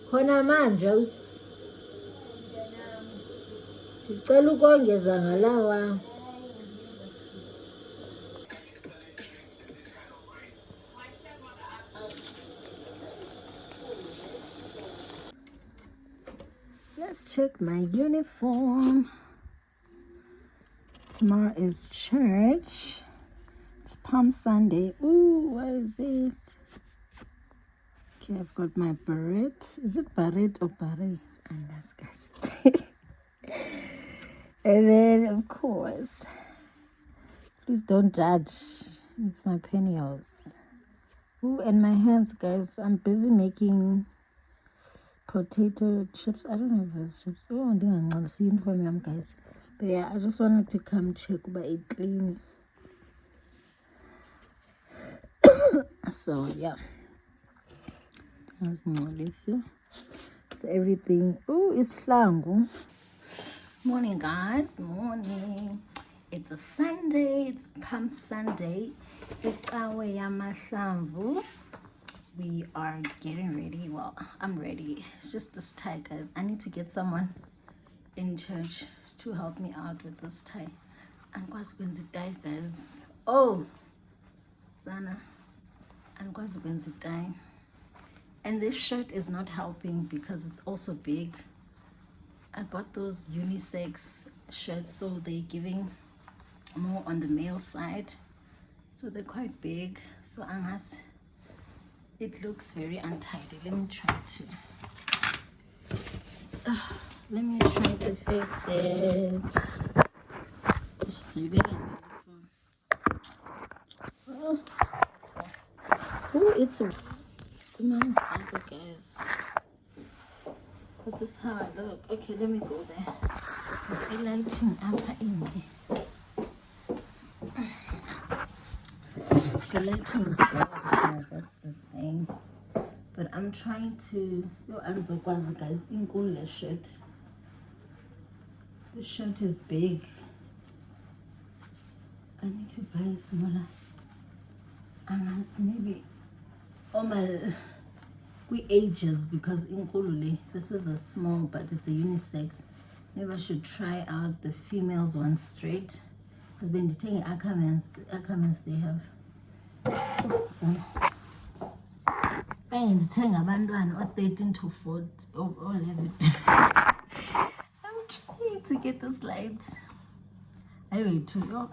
khona manje ndicela ukongeza ngalawa. Let's check my uniform. Tomorrow is church. It's Palm Sunday. Ooh, what is this? Okay, I've got my beret. Is it beret or beret? And that's guys. And then, of course, please don't judge. It's my pantyhose. Ooh, and my hands, guys. I'm busy making potato chips. I don't know if there's chips. Oh, I'm doing a uniform, guys. But yeah, I just wanted to come check about it clean. So yeah, so everything. Oh, it's Hlangu. Morning, guys. Morning. It's a Sunday. It's Palm Sunday. We are getting ready. Well, I'm ready. It's just this tie, guys. I need to get someone in church to help me out with this tie. And the tie, guys. Oh, Sana. And the tie. And this shirt is not helping because it's also big. I bought those unisex shirts, so they're giving more on the male side. So they're quite big. So unless it looks very untidy. Let me try to fix it. Oh, it's a man's ankle, guys. But this is how I look. Okay, let me go there. It's lighting up in me. The lighting is bad here, that's the thing. But I'm trying to. Yo, Anzokwazi, guys. Inkule shirt. This shirt is big. I need to buy a smaller. Unless maybe. Oh my. We ages because Inkulule. This is a small, but it's a unisex. Maybe I should try out the females one straight. Because when they're taking Ackermans, they have. So. And the thing about or 13 to 40 or 11. I'm trying to get the slides. I wait to go.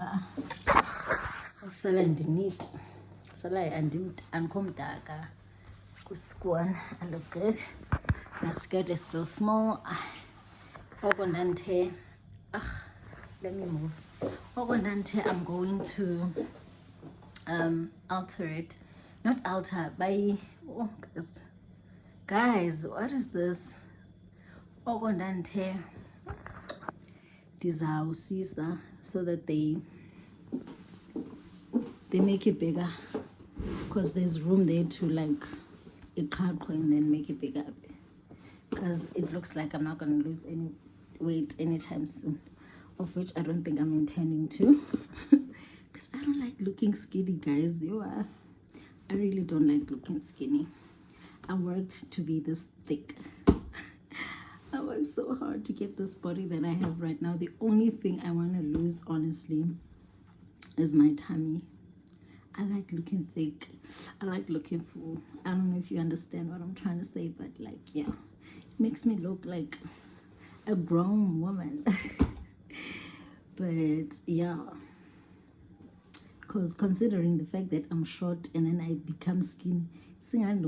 Excellent, neat. Salai and come dark. Kuskuan, I look good. My skirt is still small. Let me move. I'm going to alter it. Not alter, by guys, what is this? Dizawusisa so that they make it bigger because there's room there to like a card coin then make it bigger because it looks like I'm not gonna lose any weight anytime soon, of which I don't think I'm intending to because I don't like looking skinny, guys. I really don't like looking skinny. I worked to be this thick. I worked so hard to get this body that I have right now. The only thing I want to lose, honestly, is my tummy. I like looking thick. I like looking full. I don't know if you understand what I'm trying to say, but like, yeah, it makes me look like a grown woman. But yeah, because considering the fact that I'm short and then I become skinny, guys.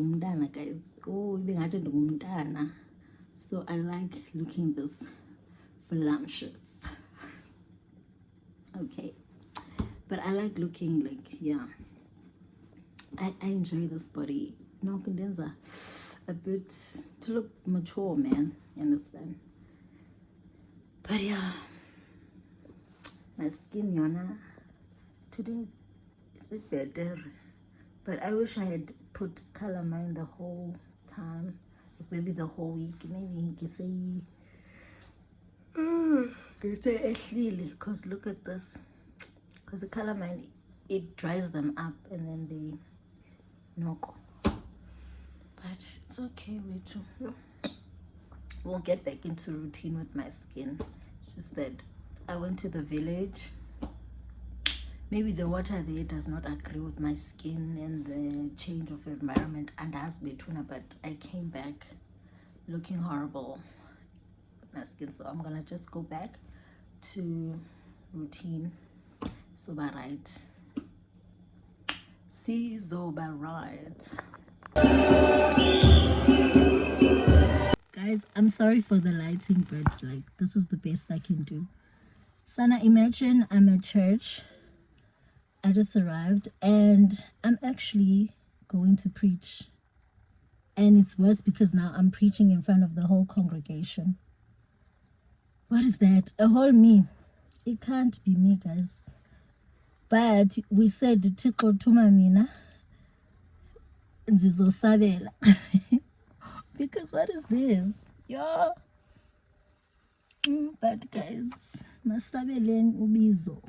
Oh, so I like looking this voluptuous. Okay, but I like looking like, yeah, I enjoy this body. No condenser, a bit to look mature, man, you understand? But yeah, my skin, Yona, today is it better? But I wish I had put calamine the whole time, like maybe the whole week. Maybe you can say because look at this. Because the calamine, it dries them up and then they knock. But it's okay, way too. will get back into routine with my skin. It's just that I went to the village. Maybe the water there does not agree with my skin and the change of environment, and as betuna, but I came back looking horrible with my skin, so I'm gonna just go back to routine. So right. See, so right. Guys, I'm sorry for the lighting, but like this is the best I can do. Sana, imagine I'm at church. I just arrived and I'm actually going to preach. And it's worse because now I'm preaching in front of the whole congregation. What is that? A whole me. It can't be me, guys. But we said Tixo Tuma Mina Nzizo Sabela. Because what is this? Yo. But guys, Masabelen Ubizo.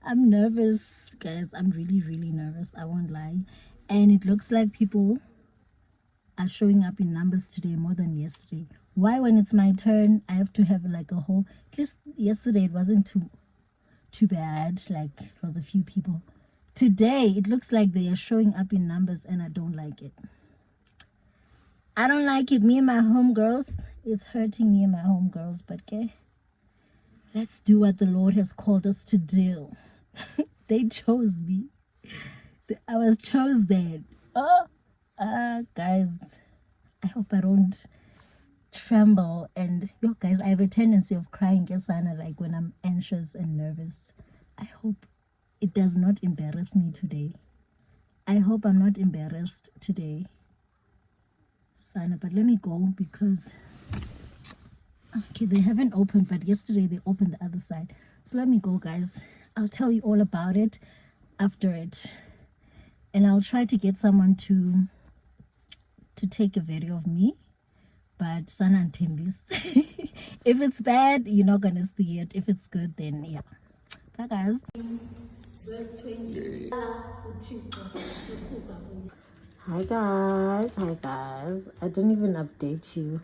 I'm nervous, guys. I'm really nervous. I won't lie. And it looks like people are showing up in numbers today more than yesterday. Why, when it's my turn, I have to have like a whole... At least yesterday it wasn't too bad. Like, it was a few people. Today, it looks like they are showing up in numbers and I don't like it. I don't like it. Me and my homegirls, it's hurting me and my homegirls. But okay, let's do what the Lord has called us to do. They chose me. I was chosen. Guys, I hope I don't tremble. And yo, guys, I have a tendency of crying, Kesana, like when I'm anxious and nervous. I hope it does not embarrass me today. I hope I'm not embarrassed today, Sana. But let me go because okay, they haven't opened, but yesterday they opened the other side. So let me go, guys. I'll tell you all about it after it, and I'll try to get someone to take a video of me. But Sana and Timbis, if it's bad, you're not gonna see it. If it's good, then yeah. Bye, guys. Verse 20. Hi guys, I didn't even update you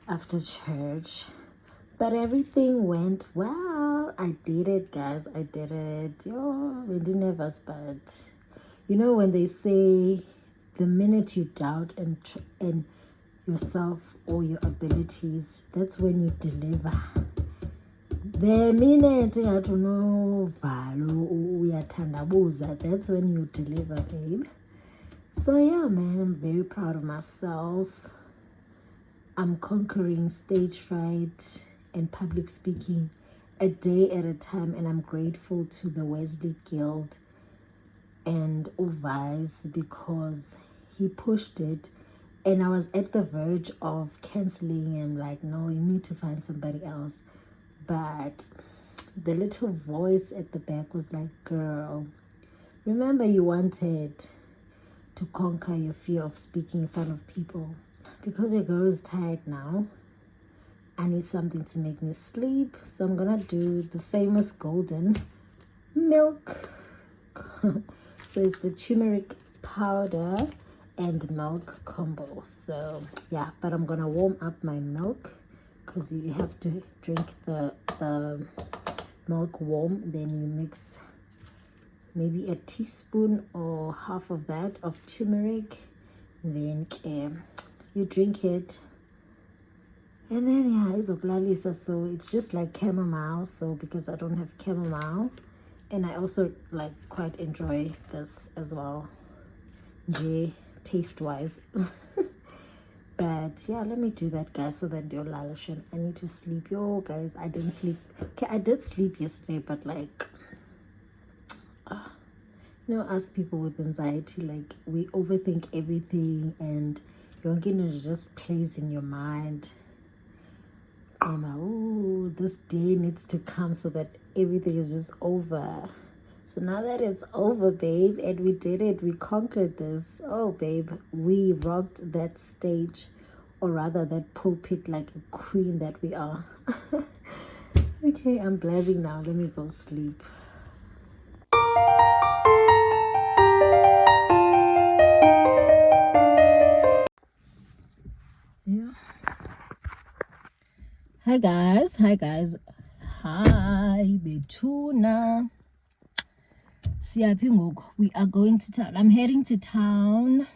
after church, but everything went well. I did it, guys. I did it. Yo, we didn't have us, but you know when they say the minute you doubt and yourself or your abilities, that's when you deliver. The minute I don't know that's when you deliver, babe. So yeah, man, I'm very proud of myself. I'm conquering stage fright and public speaking a day at a time, and I'm grateful to the Wesley Guild and Vice because he pushed it, and I was at the verge of canceling him, like, no, you need to find somebody else. But the little voice at the back was like, girl, remember you wanted to conquer your fear of speaking in front of people. Because your girl is tired now, I need something to make me sleep. So I'm gonna do the famous golden milk. So it's the turmeric powder and milk combo. So yeah, but I'm gonna warm up my milk because you have to drink the milk warm. Then you mix maybe a teaspoon or half of that of turmeric, then you drink it, and then yeah, izoklalisa. So it's just like chamomile. So because I don't have chamomile, and I also like quite enjoy this as well, taste wise. But yeah, let me do that, guys, so that you're lalishan. I need to sleep. Yo, guys, I didn't sleep. Okay, I did sleep yesterday, but like you know, us people with anxiety, like we overthink everything, and your it just plays in your mind. Oh, this day needs to come so that everything is just over. So now that it's over, babe, and we did it, we conquered this. Oh, babe, we rocked that stage, or rather that pulpit like a queen that we are. Okay, I'm blabbing now. Let me go sleep. Yeah, Hi guys, hi Betuna. We are going to town. I'm heading to town.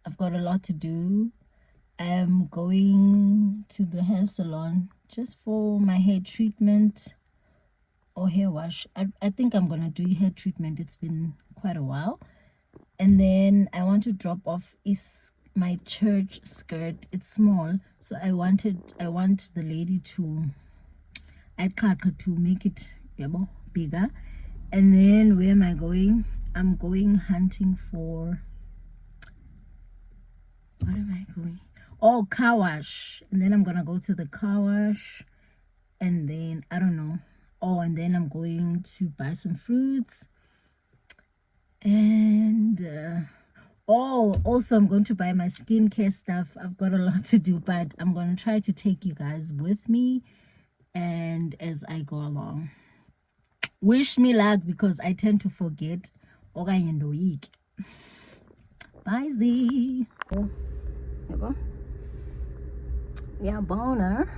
I've got a lot to do. I'm going to the hair salon just for my hair treatment or hair wash. I think I'm gonna do hair treatment. It's been quite a while. And then I want to drop off my church skirt. It's small, so I want the lady to make it bigger. And then where am I going? I'm going hunting for, what am I going? Oh, car wash. And then I'm gonna go to the car wash, and then I don't know. Oh, and then I'm going to buy some fruits, and also I'm going to buy my skincare stuff. I've got a lot to do, but I'm gonna try to take you guys with me and as I go along. Wish me luck because I tend to forget. Okanye ndoyike. Bye Z. Yeah, boner.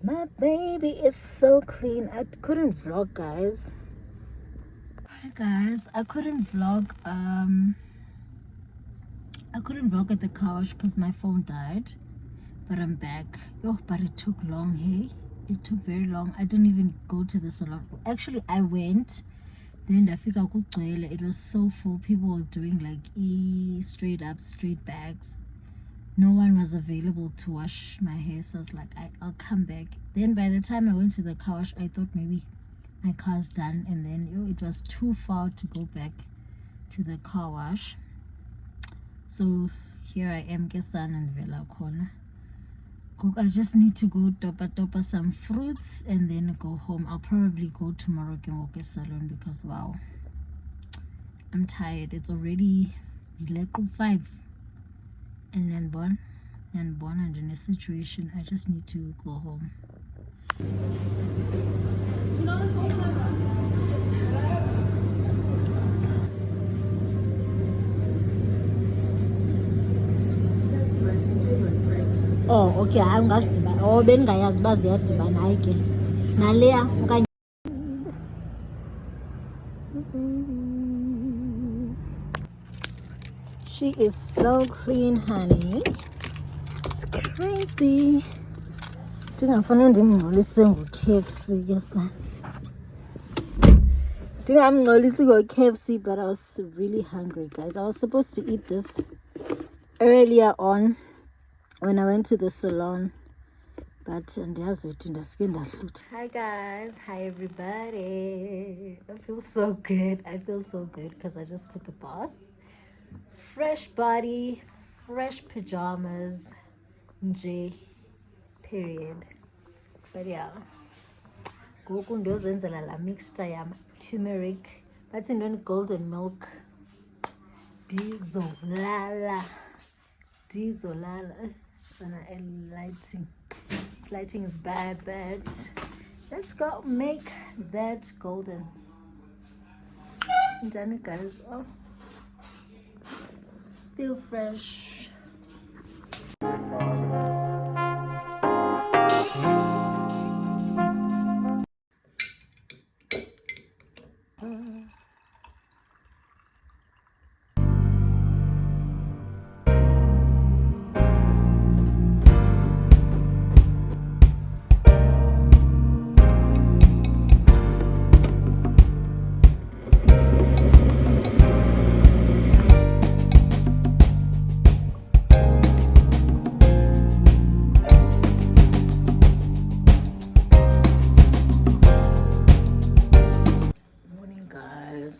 My baby is so clean. I couldn't vlog, guys. Hi guys, I couldn't vlog at the car wash because my phone died, but I'm back. But it took long. Hey, it took very long. I didn't even go to the salon. Actually, I went, then it was so full. People were doing like straight backs. No one was available to wash my hair, so I was like, I'll come back. Then by the time I went to the car wash, I thought maybe my car's done, and then it was too far to go back to the car wash. So here I am, Gesan and Vela Corner. I just need to go topa some fruits and then go home. I'll probably go tomorrow ke salon because wow, I'm tired. It's already 5 and then born and in a situation I just need to go home. Oh, okay. Angasidibana. Oh, bengayazi uba ziyadibana hayi ke naleya okanye. She is so clean, honey. It's crazy. Ndingafuna ndimngcolise ngo-KFC ke sana. Ndingamngcolisi ngo-KFC, but I was really hungry, guys. I was supposed to eat this earlier on when I went to the salon, but hi guys, hi everybody. I feel so good because I just took a bath, fresh body, fresh pajamas, nje, period. But yeah, goku ndiyozenzela la mixture yam turmeric bathi ntoni golden milk, ndizolala sana. Lighting is bad, but let's go make that golden. Done it, guys. Oh, feel fresh.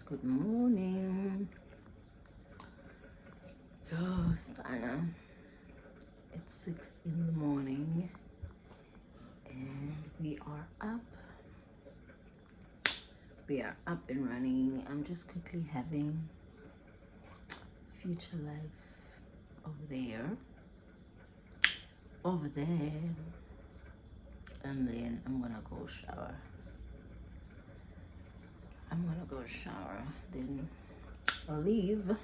Good morning. Oh, Sana. 6 in the morning and we are up. We are up and running. I'm just quickly having Future Life over there, and then I'm gonna go shower. Then I'll leave.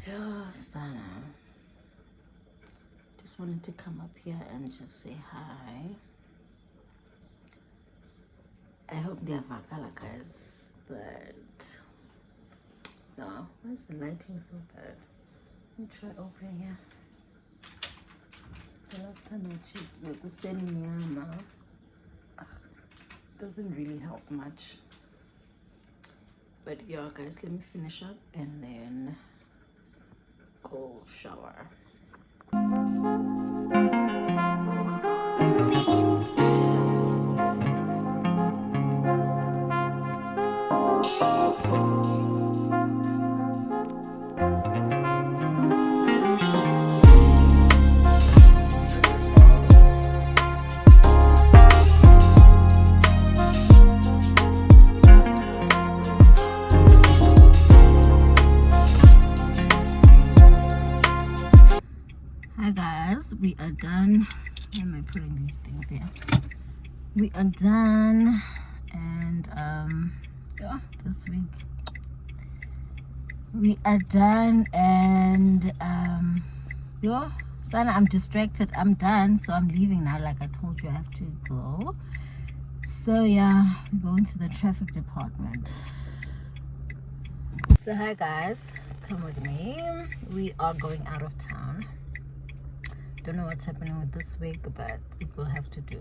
Yeah, Sana. Just wanted to come up here and just say hi. I hope they're vakala, guys, but no, why is the lighting so bad? Let me try opening here. The last time I checked, like we send me doesn't really help much. But yeah, guys, let me finish up and then go shower. Hi guys, we are done. Where am I putting these things here? We are done, and yeah, this week we are done, and yo, Sana, I'm distracted. I'm done, so I'm leaving now. Like I told you, I have to go. So yeah, we're going to the traffic department. So hi guys, come with me. We are going out of town. Don't know what's happening with this week, but it will have to do.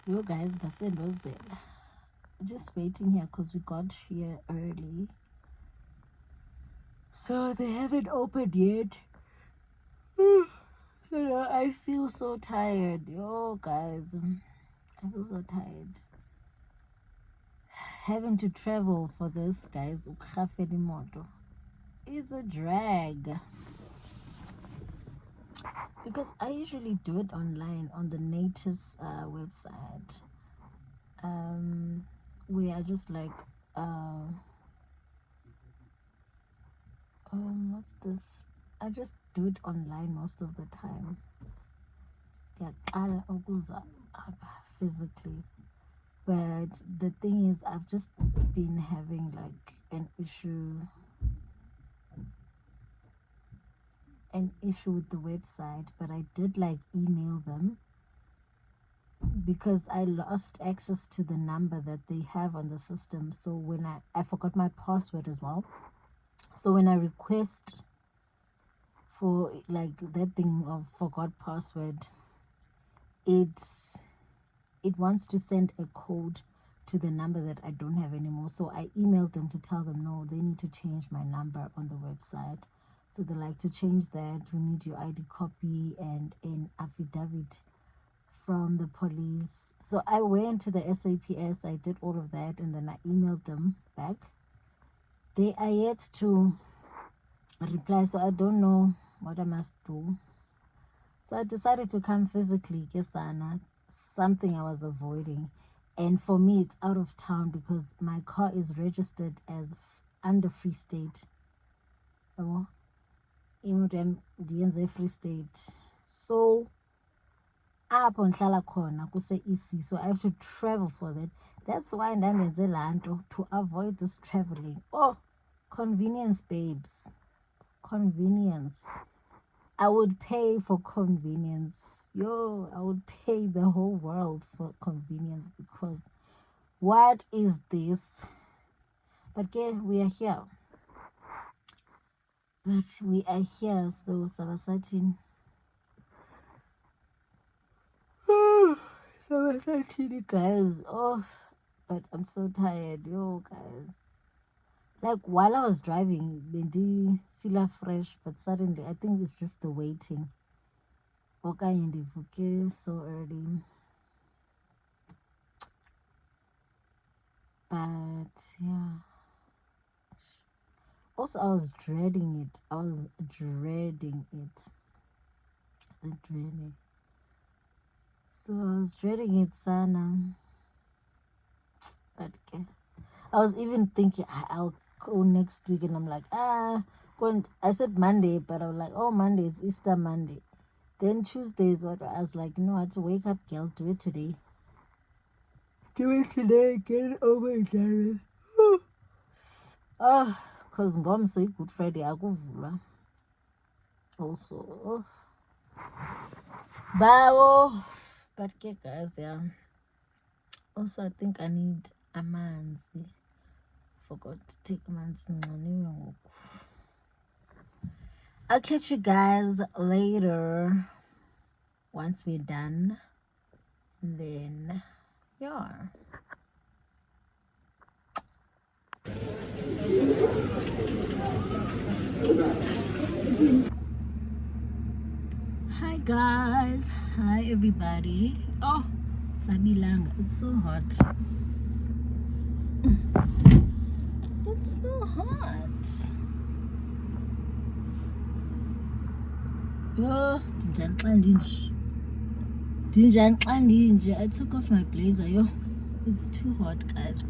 Yo guys, that's it. Just waiting here because we got here early, so they haven't opened yet. So now I feel so tired. Yo guys, I feel so tired. Having to travel for this, guys, is a drag. Because I usually do it online on the Natus website. We are just like what's this? I just do it online most of the time. Physically. But the thing is, I've just been having like an issue with the website, but I did like email them because I lost access to the number that they have on the system. So when I forgot my password as well. So when I request for like that thing of forgot password, it wants to send a code to the number that I don't have anymore. So I emailed them to tell them no, they need to change my number on the website. So they like to change that. We need your ID copy and an affidavit from the police. So I went to the SAPS, I did all of that, and then I emailed them back. They are yet to reply, so I don't know what I must do. So I decided to come physically, Kesana, something I was avoiding. And for me, it's out of town because my car is registered as under Free State. Free State. So apho ngihlala khona kuse-EC, so I have to travel for that. That's why ndandenze laa nto, to avoid this traveling. Oh, convenience, babes. Convenience. I would pay for convenience. Yo, I would pay the whole world for convenience, because what is this? But okay, we are here. So Sabasatin, So essentially, guys, oh, but I'm so tired, yo, guys. Like while I was driving, Bendy feel fresh, but suddenly I think it's just the waiting. Okay, in the focus so early, but yeah. Also, I was dreading it. Dreading. So I was dreading it, Sana. But okay. I was even thinking I'll go next week, and I'm like, I said Monday, but I was like, oh, Monday, it's Easter Monday. Then Tuesday is what I was like, no, I had to wake up, girl, do it today. Do it today, get it over and done with. Because Ngom say Good Friday, I go vula. Also, Bawo. But okay, guys, yeah. Also, I think I need a man's. Forgot to take a man's. I'll catch you guys later once we're done. Then, yeah. Hi guys, hi everybody. Oh, Sabilang, it's so hot. It's so hot. Oh, I took off my blazer, yo. It's too hot, guys.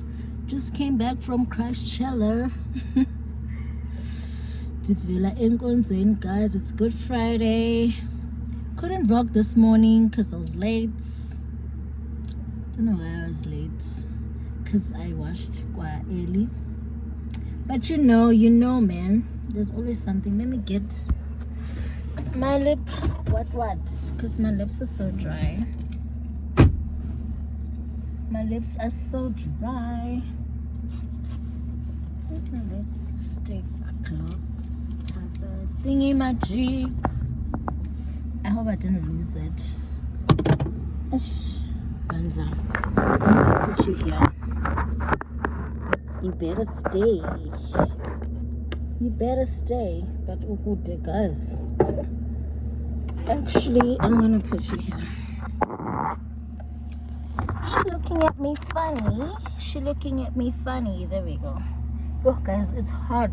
Just came back from Christchurch. Divila enkonzweni, guys. It's Good Friday. Couldn't vlog this morning because I was late. Don't know why I was late. Because I washed quite early. But you know, man. There's always something. Let me get my lip. What? Because my lips are so dry. My lips are so dry. Where's my lipstick gloss? Thingy magic. I hope I didn't lose it. Banza, let's put you here. You better stay. But oh good, guys. Actually, I'm gonna put you here. She looking at me funny. There we go. Oh, guys, it's hot.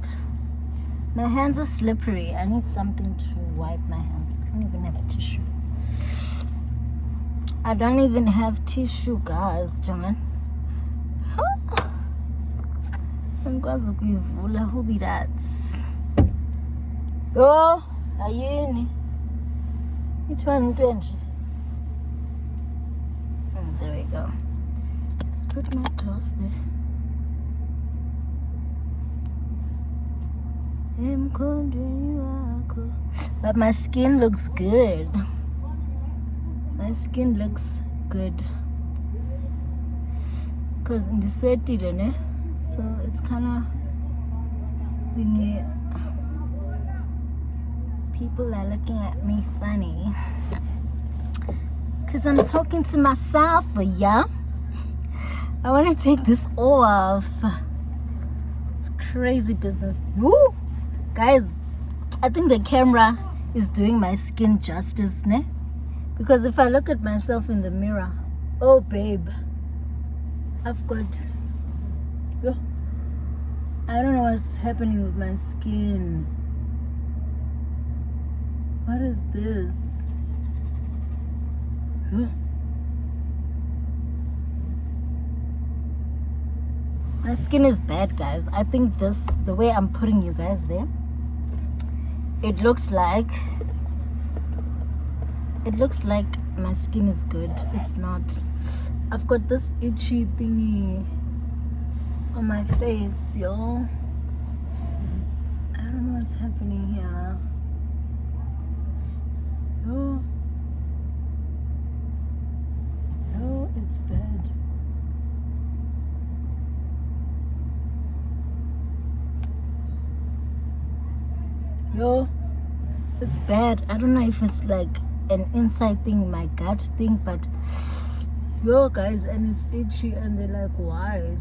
My hands are slippery. I need something to wipe my hands. I don't even have a tissue. I don't even have tissue, guys, John. Ngikwazi ukuyivula, who be that? Oh, ayini. Which one? There we go. Let's put my clothes there. But my skin looks good. Because in the sweaty, so it's kind of thingy. People are looking at me funny. Because I'm talking to myself, yeah? I want to take this off. It's crazy business. Woo! Guys, I think the camera is doing my skin justice, ne? Because if I look at myself in the mirror, oh babe, I've got, I don't know what's happening with my skin. What is this? My skin is bad, guys. I think the way I'm putting you guys there, it looks like my skin is good. It's not. I've got this itchy thingy on my face, yo. I don't know what's happening here. No, it's bad. Yo, it's bad. I don't know if it's like an inside thing, my gut thing, but Yo guys, and it's itchy and they're like white.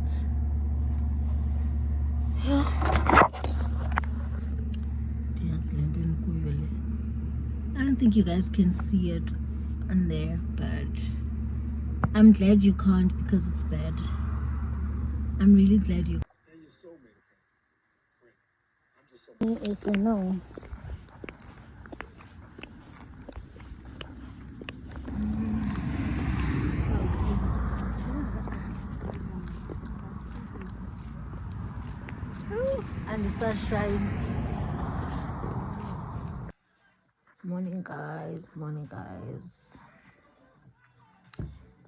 I don't think you guys can see it on there, but I'm glad you can't because it's bad. I'm really glad you. Yes or no? And the sunshine. Morning guys,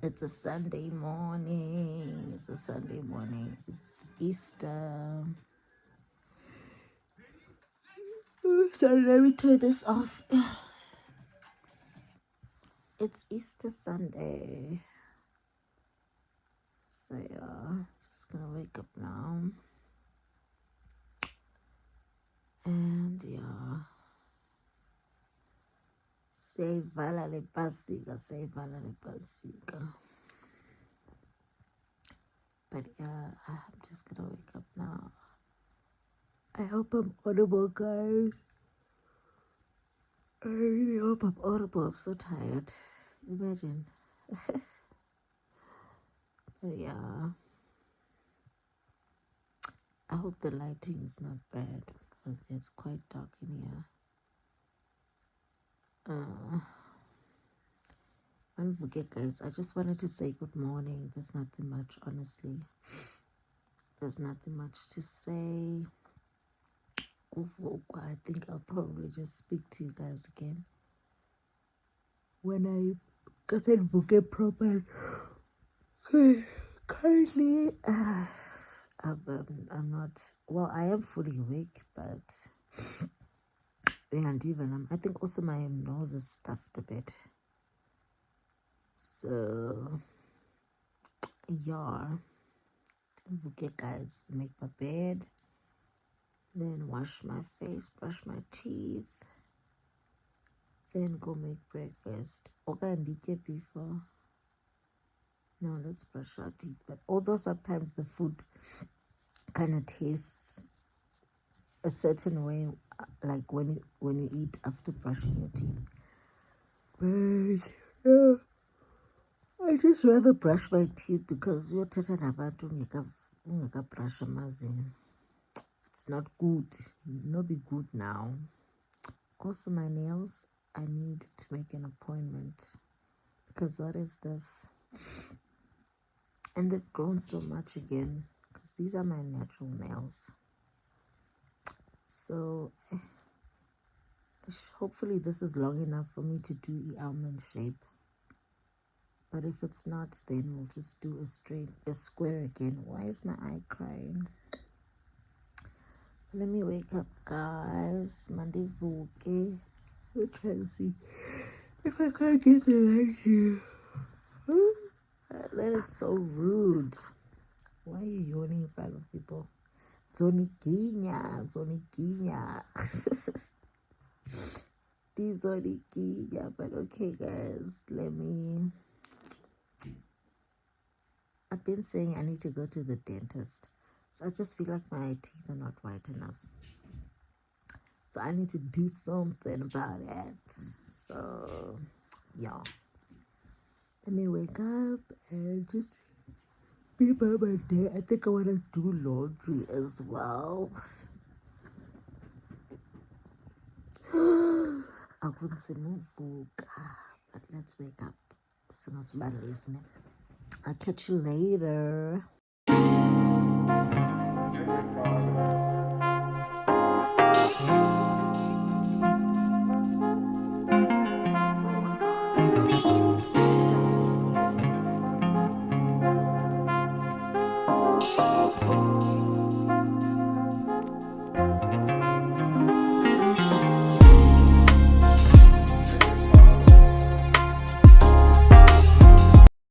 it's a Sunday morning, it's Easter. Sorry, let me turn this off. It's Easter Sunday, so yeah, just gonna wake up now, and yeah, say vala le pasika. But yeah, I'm just gonna wake up now. I hope I'm audible, guys. I really hope I'm audible. I'm so tired. Imagine. But yeah, I hope the lighting is not bad because it's quite dark in here. Don't forget, guys, I just wanted to say good morning. There's nothing much, honestly. There's nothing much to say. I think I'll probably just speak to you guys again when I forget proper. Currently, I'm not. Well, I am fully awake, but and even I think also my nose is stuffed a bit. So yeah, don't forget, guys. Make my bed, then wash my face, brush my teeth, then go make breakfast. Okay, before. No, let's brush our teeth. But although sometimes the food kind of tastes a certain way, like when you eat after brushing your teeth. But yeah, I just rather brush my teeth because you're brush it's not good. Not be good now. Also, my nails, I need to make an appointment because what is this? And they've grown so much again because these are my natural nails. So hopefully this is long enough for me to do the almond shape. But if it's not, then we'll just do a square again. Why is my eye crying? Let me wake up, guys. Monday Vuke. We'll try to see if I can't get the light here. That is so rude. Why are you yawning in front of people? Zonikinya. Zonikinya. But okay, guys. I've been saying I need to go to the dentist. So I just feel like my teeth are not white enough. So I need to do something about it. So, yeah. Let me wake up and just be about my day. I think I want to do laundry as well. I wouldn't say move, but let's wake up. I'll catch you later.